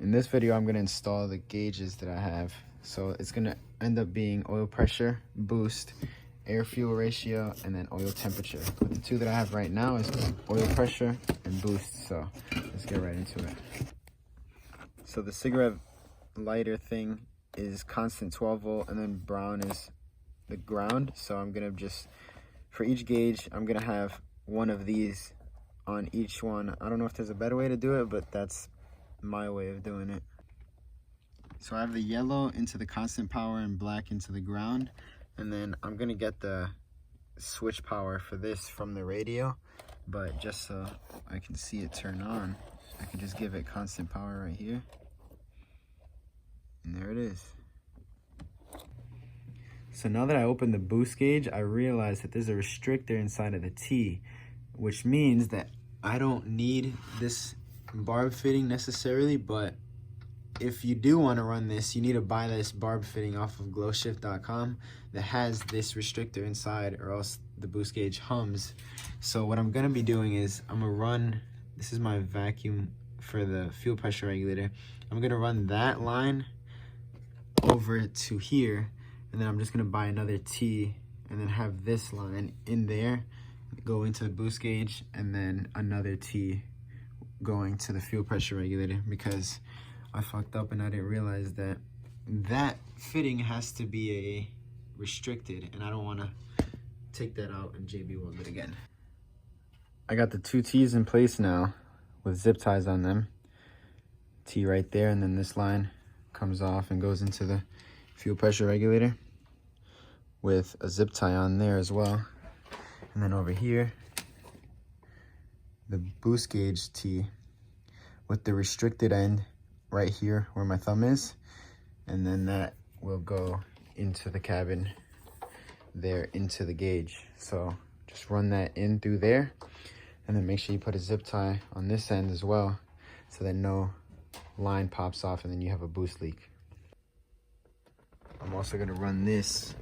In this video, I'm going to install the gauges that I have. So it's going to end up being oil pressure, boost, air fuel ratio, and then oil temperature. But the two that I have right now is oil pressure and boost. So let's get right into it. So the cigarette lighter thing is constant 12 volt, and then brown is the ground. So I'm going to just, for each gauge, I'm going to have one of these on each one. I don't know if there's a better way to do it, but that's my way of doing it. So I have the yellow into the constant power and black into the ground, and then I'm gonna get the switch power for this from the radio, but just so I can see it turn on, I can just give it constant power right here, and there it is. So now that I opened the boost gauge, I realized that there's a restrictor inside of the T, which means that I don't need this barb fitting necessarily, but if you do want to run this, you need to buy this barb fitting off of glowshift.com that has this restrictor inside, or else the boost gauge hums. So what I'm going to be doing is I'm going to run, this is my vacuum for the fuel pressure regulator, I'm going to run that line over to here, and then I'm just going to buy another T and then have this line in there go into the boost gauge, and then another T going to the fuel pressure regulator, because I fucked up and I didn't realize that that fitting has to be a restricted, and I don't want to take that out and JB weld it again. I got the two T's in place now with zip ties on them. T right there, and then this line comes off and goes into the fuel pressure regulator with a zip tie on there as well. And then over here, the boost gauge T with the restricted end right here where my thumb is, and then that will go into the cabin there, into the gauge. So just run that in through there, and then make sure you put a zip tie on this end as well, so that no line pops off and then you have a boost leak. I'm also going to run this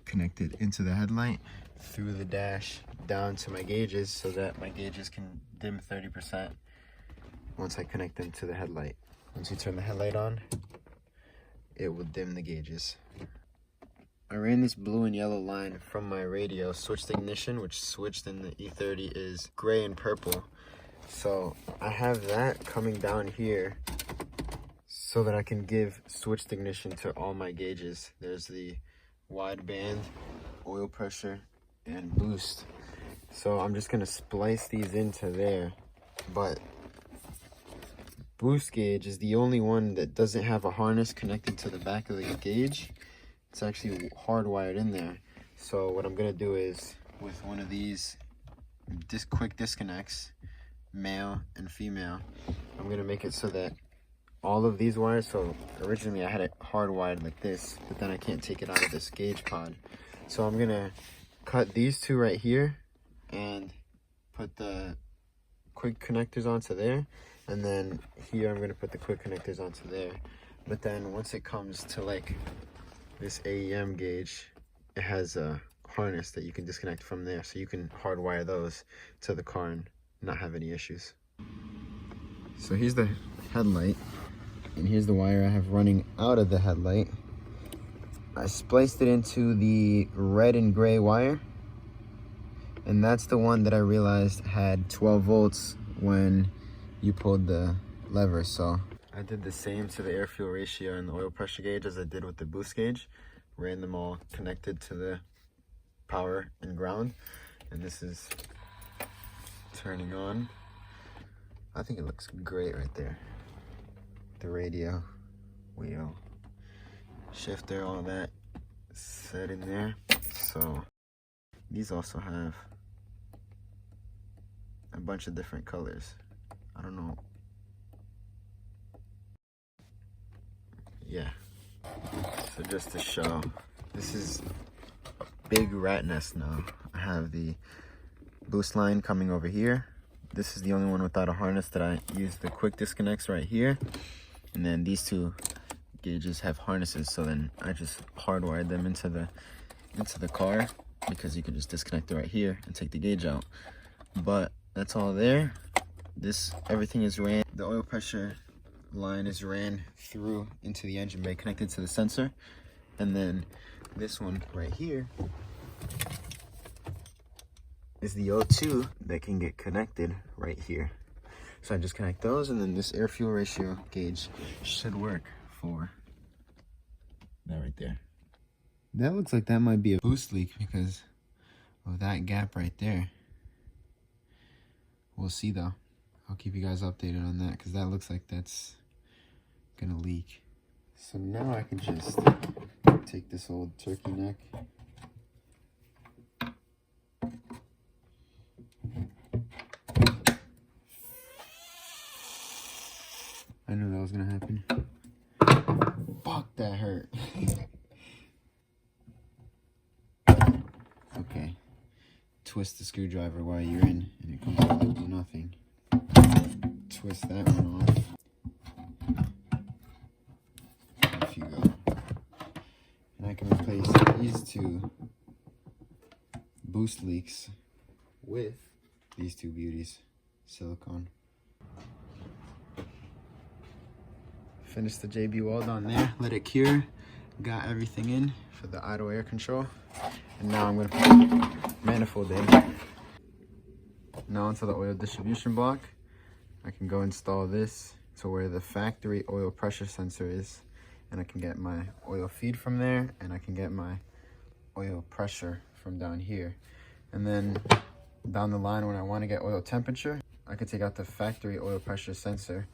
connected into the headlight through the dash down to my gauges, so that my gauges can dim 30% once I connect them to the headlight. Once you turn the headlight on, it will dim the gauges. I ran this blue and yellow line from my radio, switched ignition, which switched in the E30 is gray and purple. So I have that coming down here so that I can give switched ignition to all my gauges. There's the wide band, oil pressure, and boost. So I'm just gonna splice these into there, but boost gauge is the only one that doesn't have a harness connected to the back of the gauge. It's actually hardwired in there. So what I'm gonna do is, with one of these quick disconnects, male and female, I'm gonna make it so that all of these wires, so originally I had it hardwired like this, but then I can't take it out of this gauge pod. So I'm gonna cut these two right here and put the quick connectors onto there, and then here I'm gonna put the quick connectors onto there. But then once it comes to like this AEM gauge, it has a harness that you can disconnect from there, so you can hardwire those to the car and not have any issues. So here's the headlight, and here's the wire I have running out of the headlight. I spliced it into the red and gray wire, and that's the one that I realized had 12 volts when you pulled the lever. So I did the same to the air fuel ratio and the oil pressure gauge as I did with the boost gauge. Ran them all connected to the power and ground, and this is turning on. I think it looks great right there. The radio, wheel, shifter, all that set in there. So these also have a bunch of different colors. I don't know. Yeah. So just to show, this is a big rat nest now. I have the boost line coming over here. This is the only one without a harness that I use the quick disconnects right here. And then these two gauges have harnesses, so then I just hardwired them into the car, because you can just disconnect it right here and take the gauge out. But that's all there. Everything is ran. The oil pressure line is ran through into the engine bay connected to the sensor, and then this one right here is the O2 that can get connected right here. So I just connect those, and then this air fuel ratio gauge should work for that right there. That looks like that might be a boost leak because of that gap right there. We'll see though. I'll keep you guys updated on that because that looks like that's gonna leak. So now I can just take this old turkey neck, I knew that was gonna happen. Fuck, that hurt. Okay. Twist the screwdriver while you're in, and it comes out to do nothing. Twist that one off. Off you go. And I can replace these two boost leaks with these two beauties, silicone. Finish the JB weld on there, let it cure. Got everything in for the idle air control. And now I'm gonna put manifold in. Now onto the oil distribution block. I can go install this to where the factory oil pressure sensor is, and I can get my oil feed from there, and I can get my oil pressure from down here. And then down the line, when I want to get oil temperature, I could take out the factory oil pressure sensor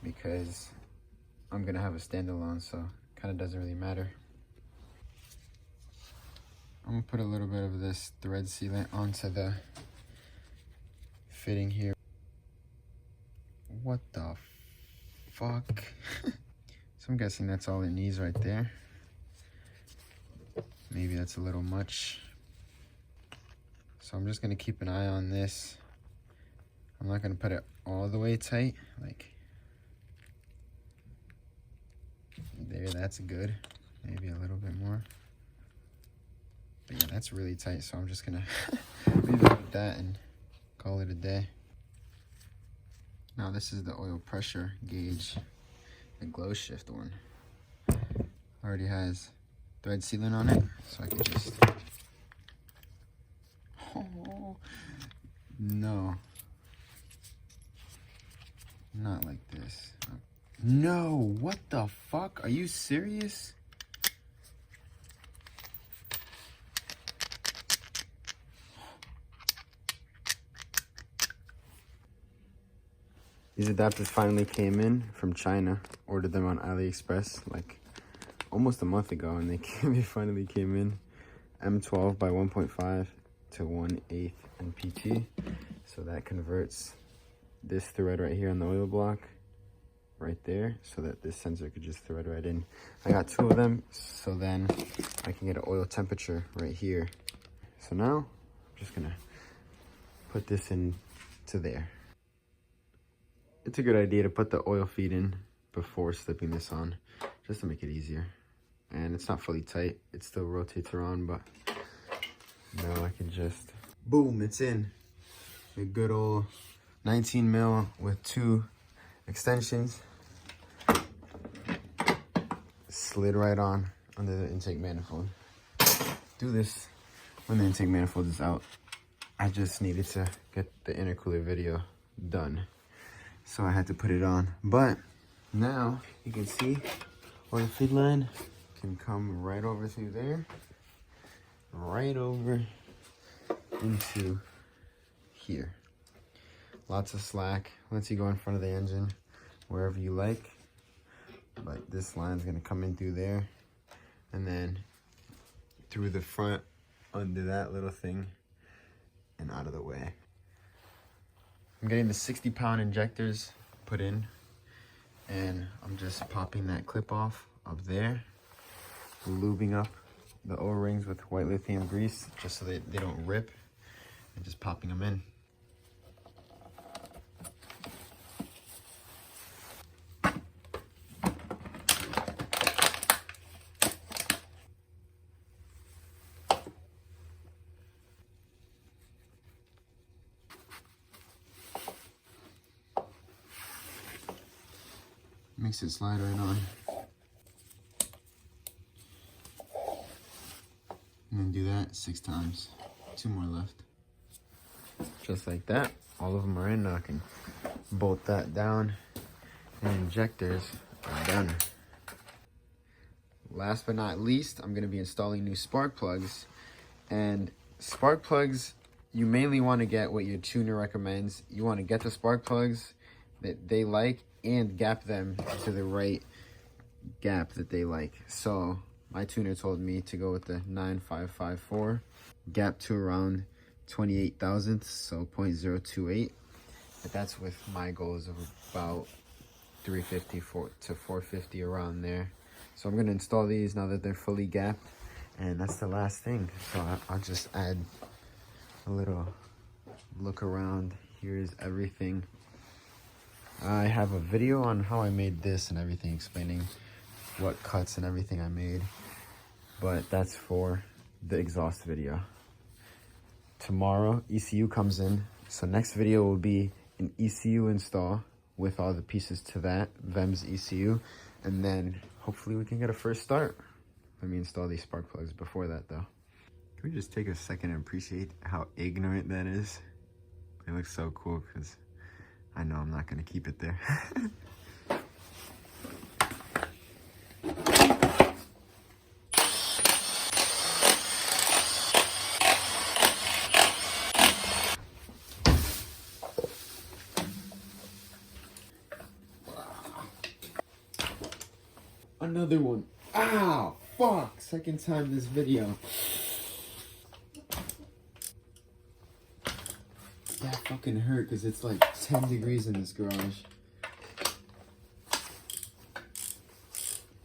because I'm gonna have a standalone, so kind of doesn't really matter. I'm gonna put a little bit of this thread sealant onto the fitting here. What the fuck? So I'm guessing that's all it needs right there. Maybe that's a little much. So I'm just gonna keep an eye on this. I'm not gonna put it all the way tight, like there, that's good. Maybe a little bit more. But yeah, that's really tight, so I'm just gonna leave it with that and call it a day. Now this is the oil pressure gauge, the glow shift one. Already has thread sealant on it, so I can just, oh, no. Not like this. No, what the fuck? Are you serious? These adapters finally came in from China. Ordered them on AliExpress like almost a month ago, and they finally came in. M12 by 1.5 to 1/8 NPT. So that converts this thread right here on the oil block right there, so that this sensor could just thread right in. I got two of them, so then I can get an oil temperature right here. So now I'm just gonna put this in to there. It's a good idea to put the oil feed in before slipping this on, just to make it easier. And it's not fully tight, it still rotates around, but now I can just, boom, it's in. A good old 19 mil with 2 extensions. Slid right on under the intake manifold. Do this when the intake manifold is out. I just needed to get the intercooler video done, so I had to put it on. But now you can see where the feed line can come right over through there, right over into here. Lots of slack, lets you go in front of the engine wherever you like. But this line's gonna come in through there, and then through the front under that little thing and out of the way. I'm getting the 60-pound injectors put in, and I'm just popping that clip off up there, lubing up the O-rings with white lithium grease just so they don't rip, and just popping them in. Makes it slide right on. And then do that 6 times. 2 more left. Just like that. All of them are in. Now I can bolt that down. And injectors are done. Last but not least, I'm going to be installing new spark plugs. And spark plugs, you mainly want to get what your tuner recommends. You want to get the spark plugs that they like and gap them to the right gap that they like. So my tuner told me to go with the 9554, gap to around 28 thousandths, so 0.028. But that's with my goals of about 350 to 450, around there. So I'm going to install these now that they're fully gapped, and that's the last thing. So I'll just add a little look around. Here's everything. I have a video on how I made this and everything, explaining what cuts and everything I made, but that's for the exhaust video. Tomorrow ECU comes in, so next video will be an ECU install with all the pieces to that, VEM's ECU, and then hopefully we can get a first start. Let me install these spark plugs before that though. Can we just take a second and appreciate how ignorant that is? It looks so cool because I know I'm not going to keep it there. Another one. Ow! Fuck! Second time this video. That fucking hurt because it's like 10 degrees in this garage.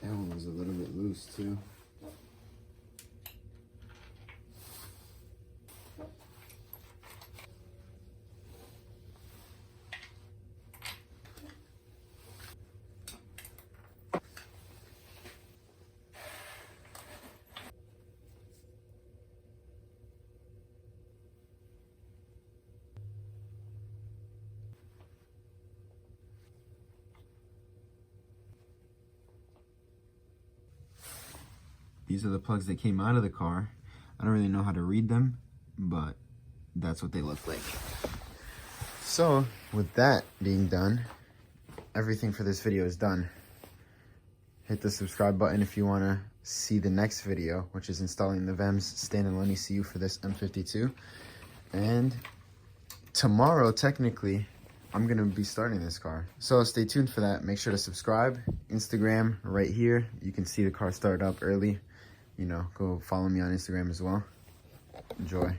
That one was a little bit loose too. These are the plugs that came out of the car. I don't really know how to read them, but that's what they look like. So with that being done, everything for this video is done. Hit the subscribe button if you want to see the next video, which is installing the VEM's standalone ECU for this M52. And tomorrow, technically, I'm going to be starting this car. So stay tuned for that. Make sure to subscribe. Instagram right here. You can see the car start up early. You know, go follow me on Instagram as well. Enjoy.